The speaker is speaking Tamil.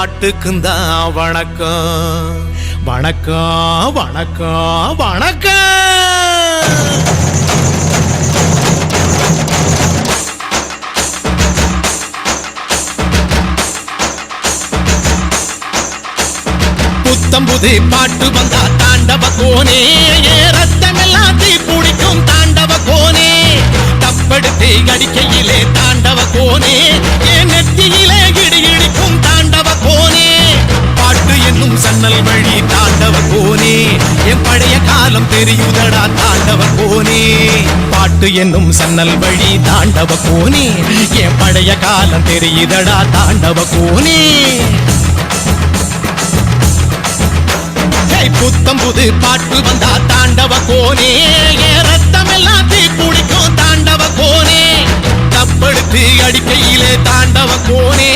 பாட்டுக்குந்தான் வணக்கம் வணக்கம் வணக்கம் வணக்கம். புத்தம்புது பாட்டு வந்தா தாண்டவ கோனே, ரத்தமெல்லாம் தீ பிடிக்கும் தாண்டவ கோனே. தப்படுத்து அடிக்கையிலே தாண்டவ கோனே, என் நெத்தியிலே இடி இடிக்கும் தாண்டவ கோனே. பாட்டு என்னும் சன்னல் வழி தாண்டவ கோனே, என் பழைய காலம் தெரியுதடா தாண்டவ கோனே. பாட்டு என்னும் சன்னல் வழி தாண்டவ கோனே, என் பழைய காலம் தெரியுதடா தாண்டவ கோனே. புத்தம் புது பாட்டு வந்தா தாண்டவ கோனே, ரத்தம் எல்லாம் தீ பிடிக்கும் தாண்டவ கோனே. தப்படுத்து அடிக்கையிலே தாண்டவ கோனே,